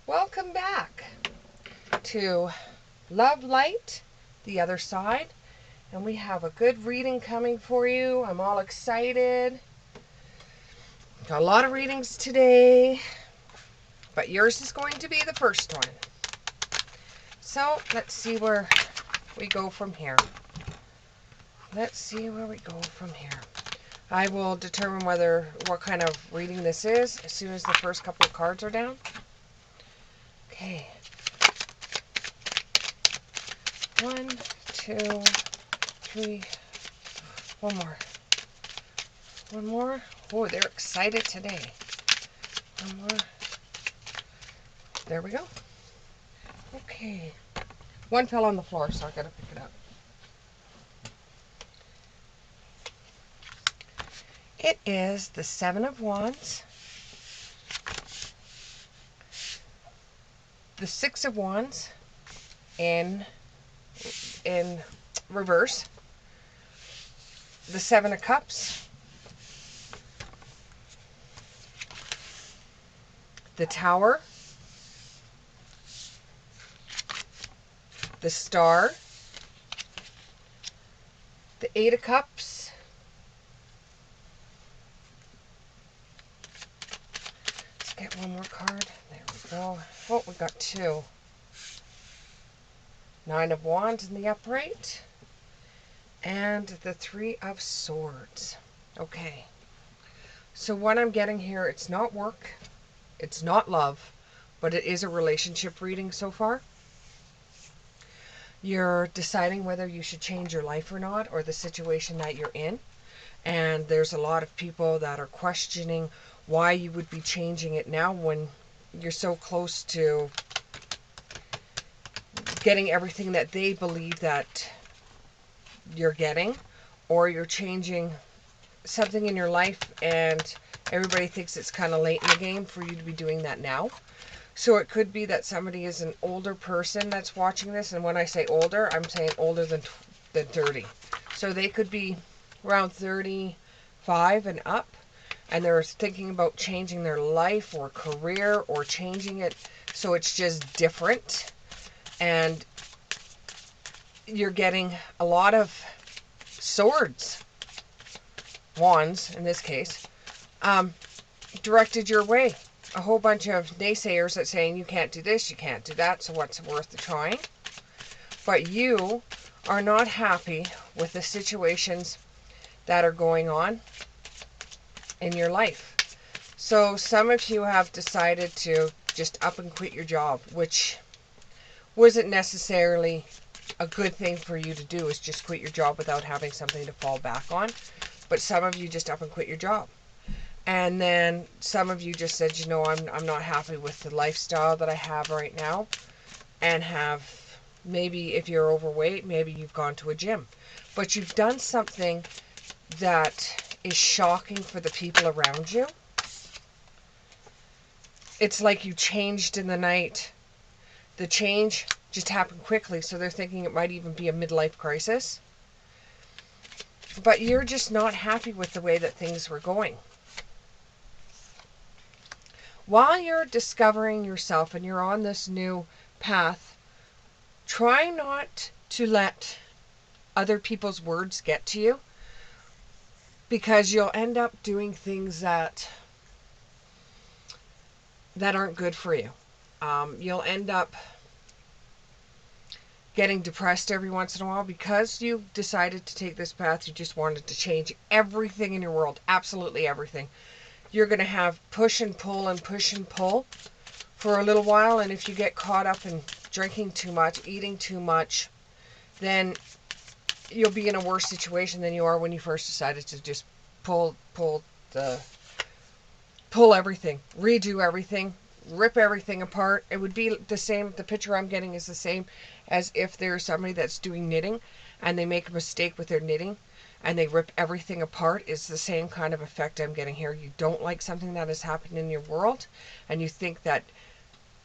Welcome back to Love Light, the other side. And we have a good reading coming for you. I'm all excited. Got a lot of readings today, but yours is going to be the first one. So let's see where we go from here. I will determine what kind of reading this is as soon as the first couple of cards are down. Okay. 1, 2, 3. One more. Oh, they're excited today. One more. There we go. Okay. One fell on the floor, so I gotta pick it up. It is the Seven of Wands, the Six of Wands in reverse, the Seven of Cups, the Tower, the Star, the Eight of Cups, let's get one more card. There we go. Oh, we got two. Nine of Wands in the upright, and the Three of Swords. Okay. So what I'm getting here, it's not work, it's not love, but it is a relationship reading so far. You're deciding whether you should change your life or not, or the situation that you're in. And there's a lot of people that are questioning why you would be changing it now when you're so close to getting everything that they believe that you're getting, or you're changing something in your life and everybody thinks it's kind of late in the game for you to be doing that now. So it could be that somebody is an older person that's watching this, and when I say older, I'm saying older than 30. So they could be around 35 and up, and they're thinking about changing their life or career or changing it so it's just different. And you're getting a lot of swords, wands in this case, directed your way. A whole bunch of naysayers that saying you can't do this, you can't do that, so what's worth the trying? But you are not happy with the situations that are going on in your life. So some of you have decided to just up and quit your job, which wasn't necessarily a good thing for you to do, is just quit your job without having something to fall back on. But some of you just up and quit your job. And then some of you just said, you know, I'm not happy with the lifestyle that I have right now, and have, maybe if you're overweight, maybe you've gone to a gym. But you've done something that is shocking for the people around you. It's like you changed in the night. The change just happened quickly, so they're thinking it might even be a midlife crisis. But you're just not happy with the way that things were going. While you're discovering yourself and you're on this new path, try not to let other people's words get to you, because you'll end up doing things that aren't good for you. You'll end up getting depressed every once in a while because you decided to take this path. You just wanted to change everything in your world, absolutely everything. You're going to have push and pull and push and pull for a little while, and if you get caught up in drinking too much, eating too much, then you'll be in a worse situation than you are when you first decided to just pull everything, redo everything, rip everything apart. It would be the same. The picture I'm getting is the same as if there's somebody that's doing knitting and they make a mistake with their knitting and they rip everything apart. It's the same kind of effect I'm getting here. You don't like something that has happened in your world, and you think that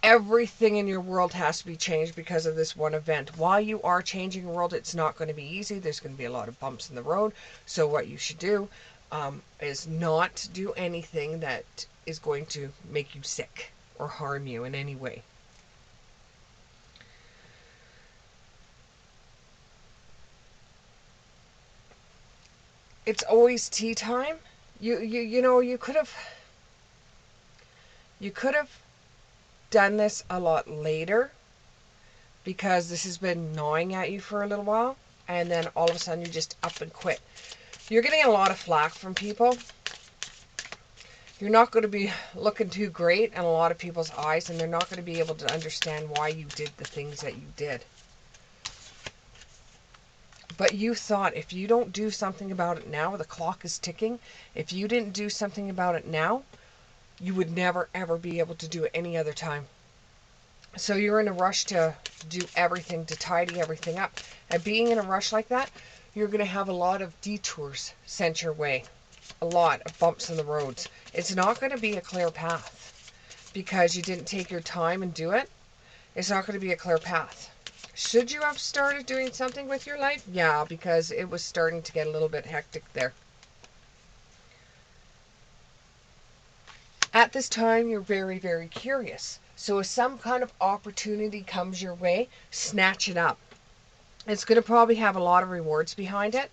everything in your world has to be changed because of this one event. While you are changing the world, it's not going to be easy. There's going to be a lot of bumps in the road. So what you should do is not do anything that is going to make you sick. or harm you in any way. It's always tea time. You know, you could have done this a lot later, because this has been gnawing at you for a little while, and then all of a sudden you just up and quit. You're getting a lot of flack from people. You're not going to be looking too great in a lot of people's eyes, and they're not going to be able to understand why you did the things that you did. But you thought, if you don't do something about it now, the clock is ticking. If you didn't do something about it now, you would never ever be able to do it any other time. So you're in a rush to do everything, to tidy everything up. And being in a rush like that, you're going to have a lot of detours sent your way. A lot of bumps in the roads. It's not going to be a clear path because you didn't take your time and do it. It's not going to be a clear path. Should you have started doing something with your life? Yeah, because it was starting to get a little bit hectic there. At this time, you're very, very curious. So if some kind of opportunity comes your way, snatch it up. It's going to probably have a lot of rewards behind it.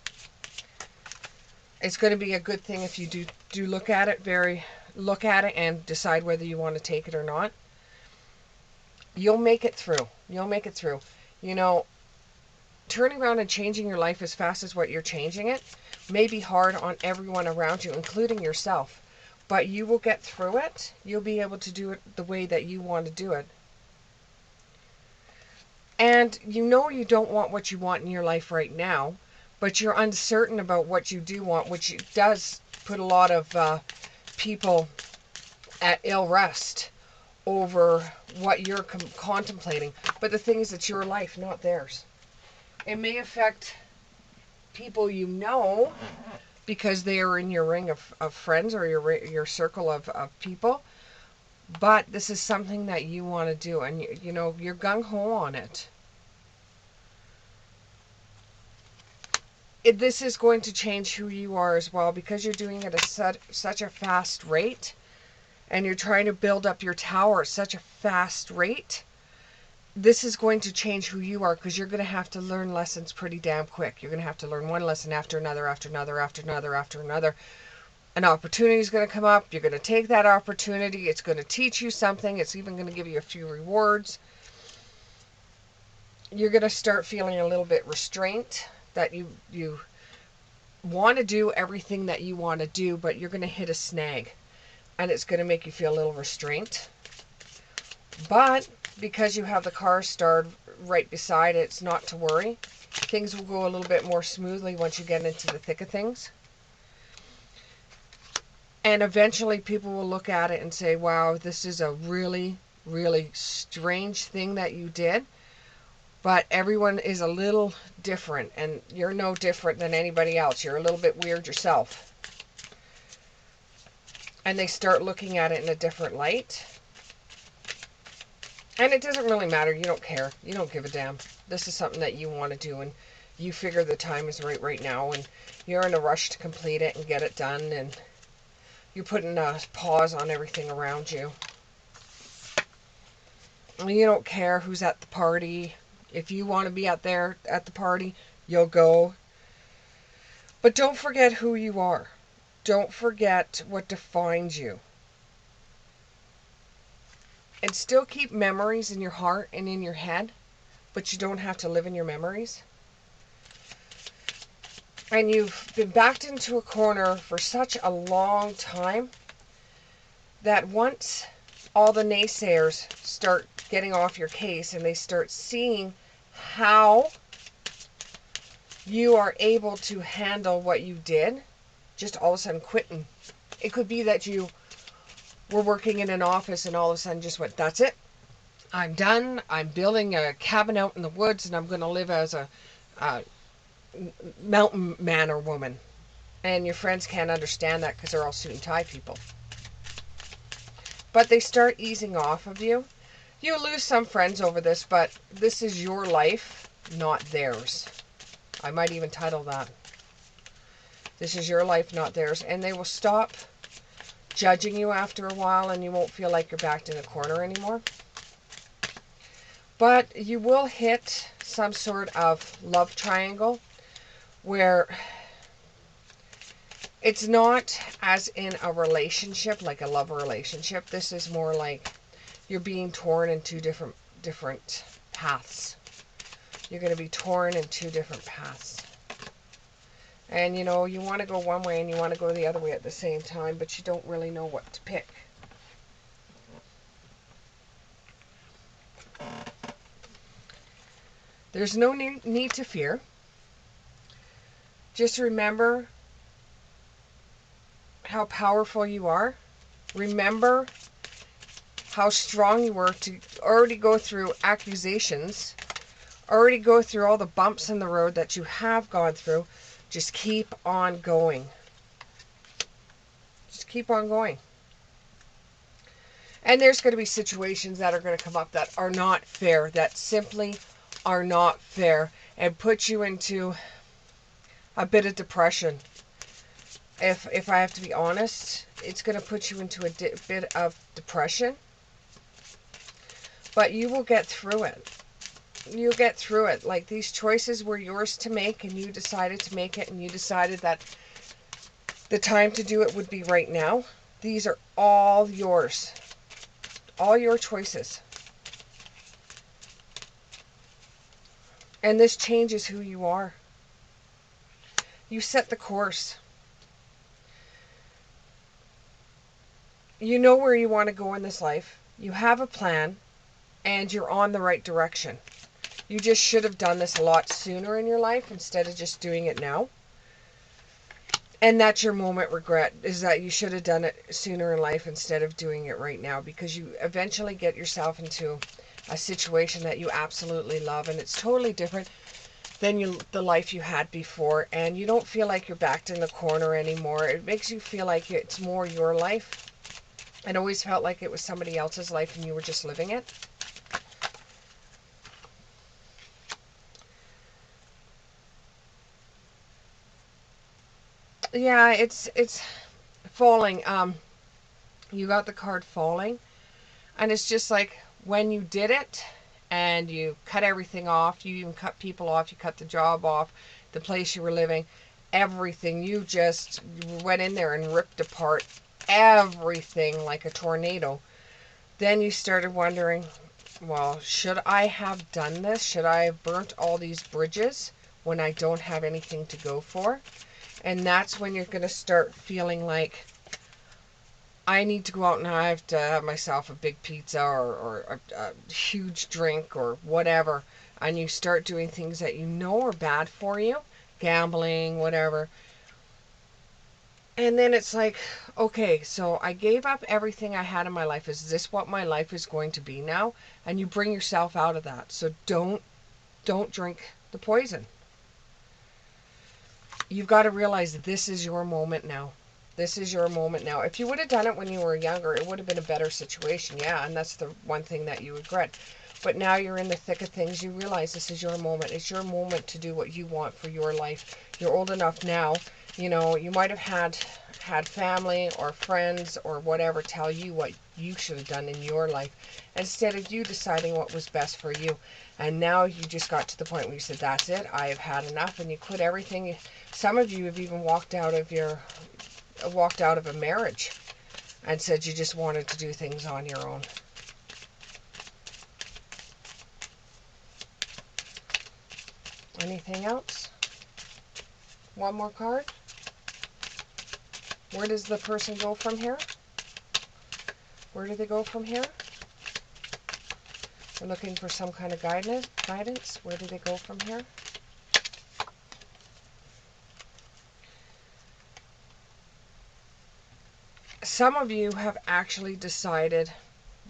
It's going to be a good thing if you do look at it and decide whether you want to take it or not. You'll make it through. You'll make it through. You know, turning around and changing your life as fast as what you're changing it may be hard on everyone around you, including yourself. But you will get through it. You'll be able to do it the way that you want to do it. And you know you don't want what you want in your life right now, but you're uncertain about what you do want, which does put a lot of people at ill rest over what you're contemplating. But the thing is, it's your life, not theirs. It may affect people you know because they are in your ring of friends or your circle of people. But this is something that you want to do, and you know, you're gung-ho on it. This is going to change who you are as well, because you're doing it at such a fast rate, and you're trying to build up your tower at such a fast rate. This is going to change who you are, because you're going to have to learn lessons pretty damn quick. You're going to have to learn one lesson after another, after another, after another, after another. An opportunity is going to come up. You're going to take that opportunity. It's going to teach you something. It's even going to give you a few rewards. You're going to start feeling a little bit restraint, that you want to do everything that you want to do, but you're going to hit a snag, and it's going to make you feel a little restraint. But because you have the car starred right beside it, it's not to worry. Things will go a little bit more smoothly once you get into the thick of things. And eventually people will look at it and say, wow, this is a really, really strange thing that you did. But everyone is a little different, and you're no different than anybody else. You're a little bit weird yourself. And they start looking at it in a different light. And it doesn't really matter. You don't care. You don't give a damn. This is something that you want to do, and you figure the time is right now, and you're in a rush to complete it and get it done, and you're putting a pause on everything around you. You don't care who's at the party. If you want to be out there at the party, you'll go. But don't forget who you are. Don't forget what defines you. And still keep memories in your heart and in your head, but you don't have to live in your memories. And you've been backed into a corner for such a long time that once all the naysayers start getting off your case and they start seeing how you are able to handle what you did, just all of a sudden quitting. It could be that you were working in an office and all of a sudden just went, that's it. I'm done. I'm building a cabin out in the woods, and I'm going to live as a mountain man or woman. And your friends can't understand that because they're all suit and tie people. But they start easing off of you. You lose some friends over this, but this is your life, not theirs. I might even title that. This is your life, not theirs. And they will stop judging you after a while, and you won't feel like you're backed in a corner anymore. But you will hit some sort of love triangle where it's not as in a relationship, like a love relationship. This is more like you're being torn in two different paths. You're going to be torn in two different paths. And you know, you want to go one way and you want to go the other way at the same time, but you don't really know what to pick. There's no need to fear. Just remember how powerful you are. Remember how strong you were to already go through accusations, already go through all the bumps in the road that you have gone through. Just keep on going. Just keep on going. And there's going to be situations that are going to come up that are not fair, that simply are not fair, and put you into a bit of depression. If I have to be honest, it's going to put you into a bit of depression. But you will get through it. You'll get through it. Like, these choices were yours to make, and you decided to make it, and you decided that the time to do it would be right now. These are all yours. All your choices. And this changes who you are. You set the course. You know where you want to go in this life. You have a plan, and you're on the right direction. You just should have done this a lot sooner in your life instead of just doing it now. And that's your moment regret, is that you should have done it sooner in life instead of doing it right now, because you eventually get yourself into a situation that you absolutely love, and it's totally different than the life you had before, and you don't feel like you're backed in the corner anymore. It makes you feel like it's more your life. It always felt like it was somebody else's life and you were just living it. Yeah, it's falling. You got the card falling, and it's just like when you did it and you cut everything off, you even cut people off, you cut the job off, the place you were living, everything. You just went in there and ripped apart everything like a tornado. Then you started wondering, well, should I have done this? Should I have burnt all these bridges when I don't have anything to go for? And that's when you're going to start feeling like, I need to go out and I have to have myself a big pizza or a huge drink or whatever. And you start doing things that you know are bad for you, gambling, whatever. And then it's like, okay, so I gave up everything I had in my life. Is this what my life is going to be now? And you bring yourself out of that. So don't drink the poison. You've got to realize that this is your moment now. This is your moment now. If you would have done it when you were younger, it would have been a better situation. Yeah, and that's the one thing that you regret. But now you're in the thick of things. You realize this is your moment. It's your moment to do what you want for your life. You're old enough now. You know, you might have had family or friends or whatever tell you what you should have done in your life instead of you deciding what was best for you. And now you just got to the point where you said, that's it, I have had enough, and you quit everything. Some of you have even walked out of a marriage and said you just wanted to do things on your own. Anything else? One more card. Where does the person go from here? Where do they go from here? We're looking for some kind of guidance. Where do they go from here? Some of you have actually decided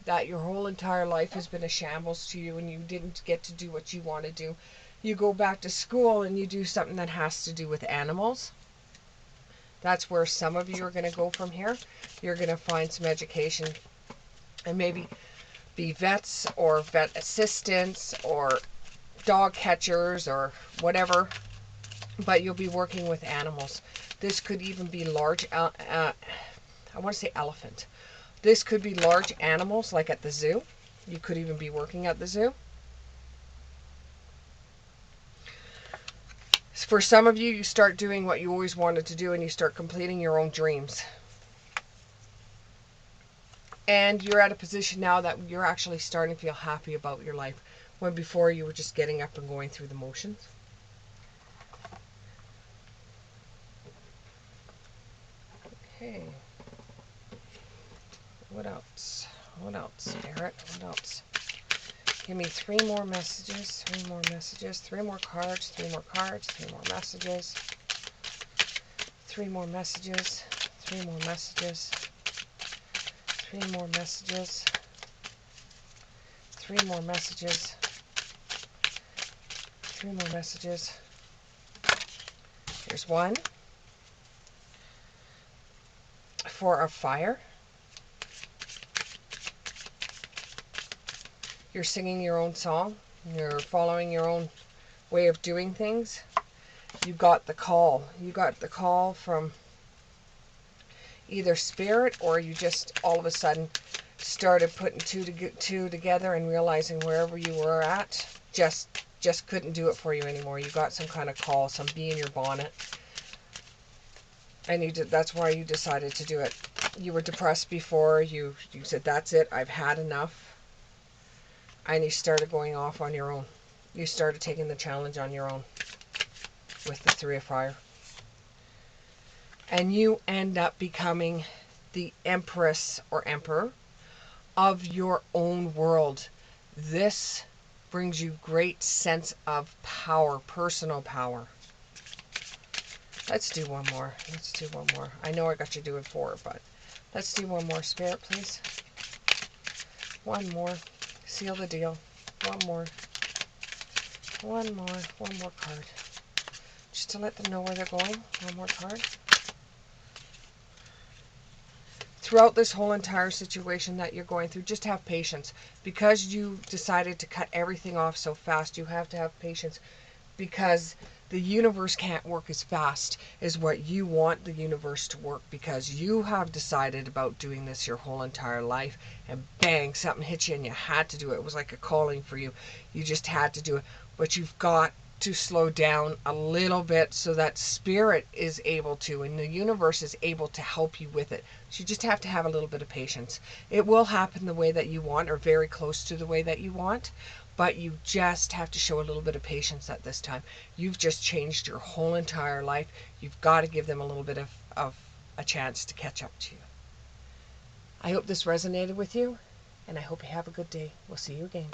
that your whole entire life has been a shambles to you and you didn't get to do what you want to do. You go back to school and you do something that has to do with animals. That's where some of you are going to go from here. You're going to find some education and maybe be vets or vet assistants or dog catchers or whatever, but you'll be working with animals. This could even be large want to say elephant. This could be large animals like at the zoo. You could even be working at the zoo. For some of you, you start doing what you always wanted to do and you start completing your own dreams. And you're at a position now that you're actually starting to feel happy about your life, when before you were just getting up and going through the motions. Okay. What else? What else, Spirit? What else? Give me 3 more messages, 3 more messages, 3 more cards, 3 more cards, 3 more messages, 3 more messages, 3 more messages, 3 more messages, 3 more messages, 3 more messages. Here's 1 for a fire. You're singing your own song. You're following your own way of doing things. You got the call. You got the call from either spirit, or you just all of a sudden started putting two together and realizing wherever you were at just couldn't do it for you anymore. You got some kind of call, some bee in your bonnet, and that's why you decided to do it. You were depressed before. You said, that's it, I've had enough. And you started going off on your own. You started taking the challenge on your own with the 3 of fire. And you end up becoming the empress or emperor of your own world. This brings you great sense of power, personal power. Let's do 1 more. Let's do 1 more. I know I got you doing 4, but let's do 1 more, Spirit, please. 1 more. Seal the deal. 1 more. 1 more. 1 more card. Just to let them know where they're going. 1 more card. Throughout this whole entire situation that you're going through, just have patience. Because you decided to cut everything off so fast, you have to have patience, because the universe can't work as fast as what you want the universe to work, because you have decided about doing this your whole entire life, and bang, something hit you and you had to do it. It was like a calling for you. You just had to do it. But you've got to slow down a little bit so that spirit is able to, and the universe is able to help you with it. So you just have to have a little bit of patience. It will happen the way that you want, or very close to the way that you want, but you just have to show a little bit of patience at this time. You've just changed your whole entire life. You've got to give them a little bit of a chance to catch up to you. I hope this resonated with you, and I hope you have a good day. We'll see you again.